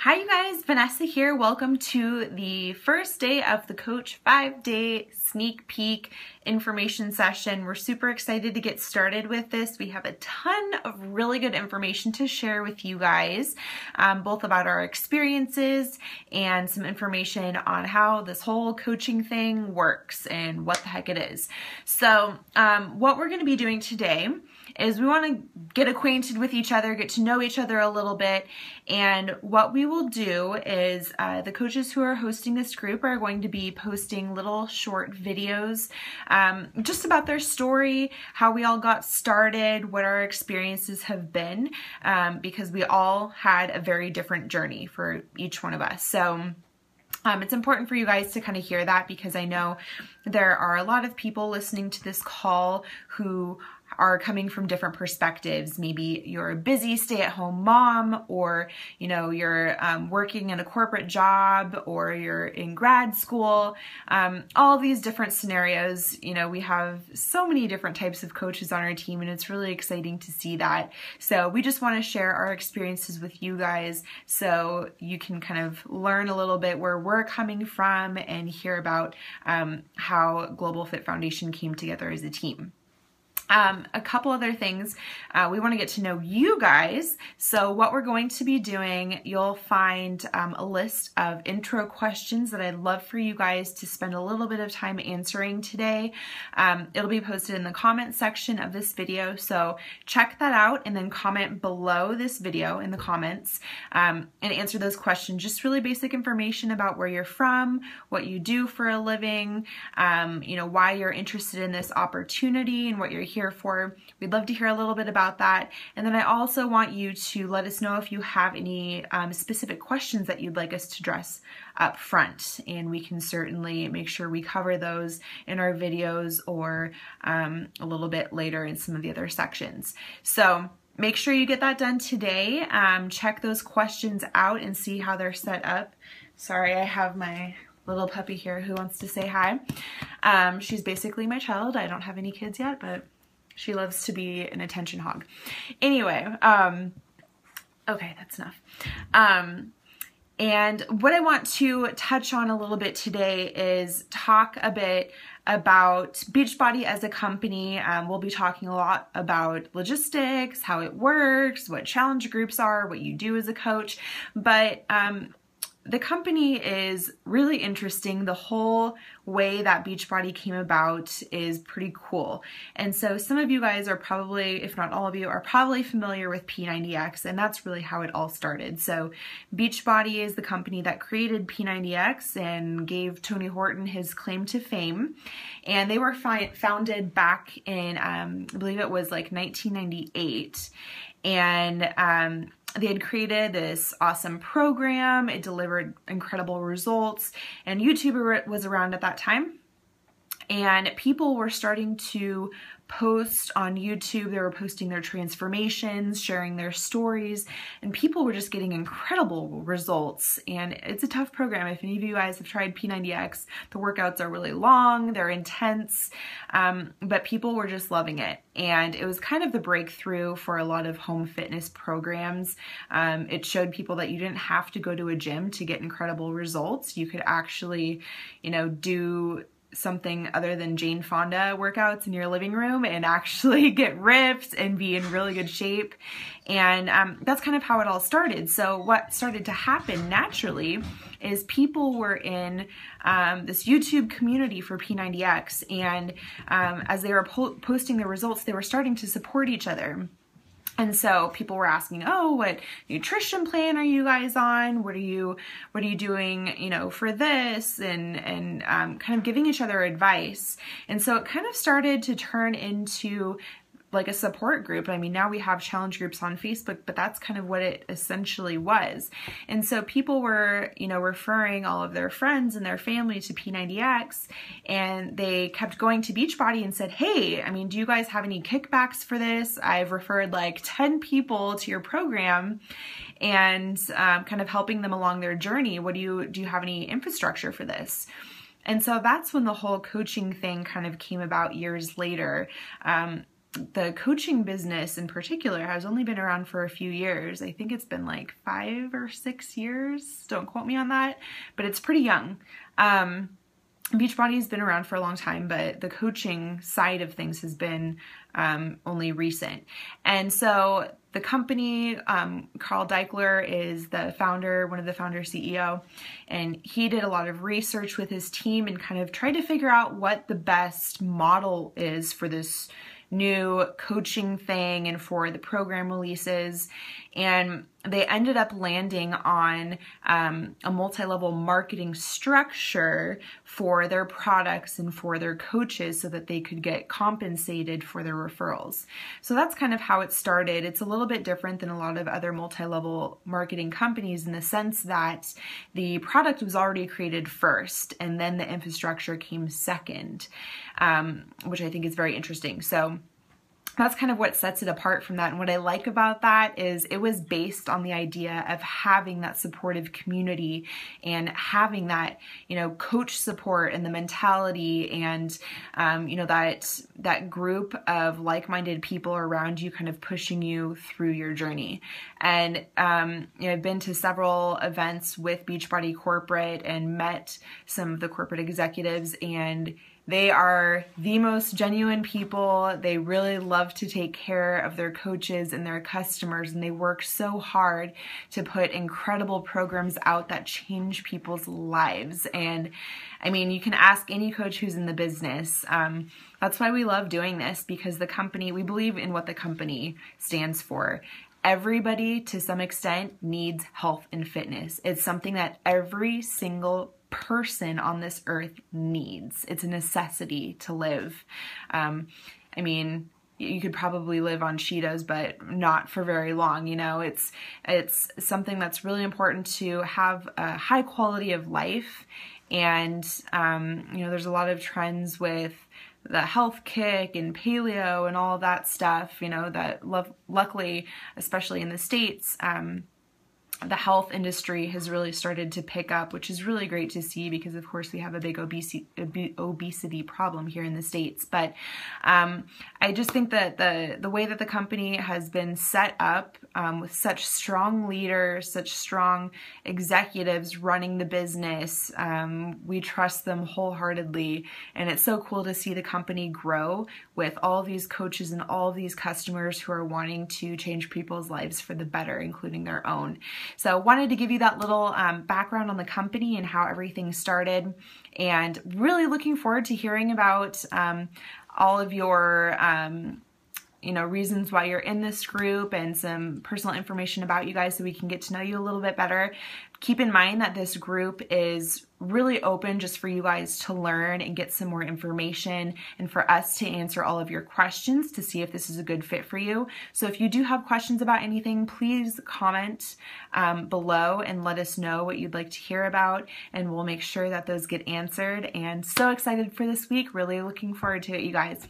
Hi you guys, Vanessa here. Welcome to the first day of the Coach 5-day sneak peek information session. We're super excited to get started with this. We have a ton of really good information to share with you guys, both about our experiences and some information on how this whole coaching thing works and what the heck it is. So what we're going to be doing today is we want to get acquainted with each other, get to know each other a little bit, and what we will do is the coaches who are hosting this group are going to be posting little short videos just about their story, how we all got started, what our experiences have been, because we all had a very different journey for each one of us. So it's important for you guys to kind of hear that, because I know there are a lot of people listening to this call who are coming from different perspectives. Maybe you're a busy stay-at-home mom, or you're working in a corporate job, or you're in grad school. All these different scenarios. We have so many different types of coaches on our team, and it's really exciting to see that. So we just want to share our experiences with you guys so you can kind of learn a little bit where we're coming from and hear about how Global Fit Foundation came together as a team. A couple other things, we want to get to know you guys. So what we're going to be doing, you'll find a list of intro questions that I'd love for you guys to spend a little bit of time answering today. It'll be posted in the comment section of this video, so check that out and then comment below this video in the comments and answer those questions. Just really basic information about where you're from, what you do for a living, why you're interested in this opportunity and what you're here for. We'd love to hear a little bit about that. And then I also want you to let us know if you have any specific questions that you'd like us to address up front, and we can certainly make sure we cover those in our videos or a little bit later in some of the other sections. So make sure you get that done today. Check those questions out and see how they're set up. Sorry, I have my little puppy here who wants to say hi. She's basically my child. I don't have any kids yet, but she loves to be an attention hog. Anyway, okay, that's enough. And what I want to touch on a little bit today is talk a bit about Beachbody as a company. We'll be talking a lot about logistics, how it works, what challenge groups are, what you do as a coach, but the company is really interesting. The whole way that Beachbody came about is pretty cool. And so some of you guys are probably, if not all of you, are probably familiar with P90X, and that's really how it all started. So Beachbody is the company that created P90X and gave Tony Horton his claim to fame. And they were founded back in, I believe it was like 1998. And they had created this awesome program. It delivered incredible results, and YouTube was around at that time. And people were starting to post on YouTube. They were posting their transformations, sharing their stories, and people were just getting incredible results. And it's a tough program. If any of you guys have tried P90X, the workouts are really long, they're intense, but people were just loving it. And it was kind of the breakthrough for a lot of home fitness programs. It showed people that you didn't have to go to a gym to get incredible results. You could actually, do something other than Jane Fonda workouts in your living room and actually get ripped and be in really good shape. And that's kind of how it all started. So what started to happen naturally is people were in this YouTube community for P90X, and as they were posting their results, they were starting to support each other. And so people were asking, oh, what nutrition plan are you guys on? What are you doing, for this? And kind of giving each other advice. And so it kind of started to turn into like a support group. I mean, now we have challenge groups on Facebook, but that's kind of what it essentially was. And so people were, referring all of their friends and their family to P90X, and they kept going to Beachbody and said, hey, I mean, do you guys have any kickbacks for this? I've referred like 10 people to your program and kind of helping them along their journey. Do you have any infrastructure for this? And so that's when the whole coaching thing kind of came about years later. the coaching business in particular has only been around for a few years. I think it's been like 5 or 6 years. Don't quote me on that, but it's pretty young. Beachbody's been around for a long time, but the coaching side of things has been only recent. And so the company, Carl Deichler is the founder, one of the founder CEO, and he did a lot of research with his team and kind of tried to figure out what the best model is for this new coaching thing and for the program releases. And they ended up landing on a multi-level marketing structure for their products and for their coaches so that they could get compensated for their referrals. So that's kind of how it started. It's a little bit different than a lot of other multi-level marketing companies in the sense that the product was already created first and then the infrastructure came second, which I think is very interesting. So that's kind of what sets it apart from that. And what I like about that is it was based on the idea of having that supportive community and having that, coach support and the mentality and, that group of like-minded people around you kind of pushing you through your journey. And, I've been to several events with Beachbody corporate and met some of the corporate executives, and they are the most genuine people. They really love to take care of their coaches and their customers, and they work so hard to put incredible programs out that change people's lives. And I mean, you can ask any coach who's in the business. That's why we love doing this, because we believe in what the company stands for. Everybody, to some extent, needs health and fitness. It's something that every single person on this earth needs. It's a necessity to live. I mean, you could probably live on Cheetos, but not for very long. It's something that's really important to have a high quality of life. And, there's a lot of trends with the health kick and paleo and all that stuff, that luckily, especially in the States, the health industry has really started to pick up, which is really great to see because, of course, we have a big obesity problem here in the States. But I just think that the way that the company has been set up with such strong leaders, such strong executives running the business, we trust them wholeheartedly. And it's so cool to see the company grow with all these coaches and all these customers who are wanting to change people's lives for the better, including their own. So wanted to give you that little background on the company and how everything started, and really looking forward to hearing about all of your reasons why you're in this group and some personal information about you guys so we can get to know you a little bit better. Keep in mind that this group is really open just for you guys to learn and get some more information and for us to answer all of your questions to see if this is a good fit for you. So if you do have questions about anything, please comment below and let us know what you'd like to hear about, and we'll make sure that those get answered. And so excited for this week. Really looking forward to it, you guys.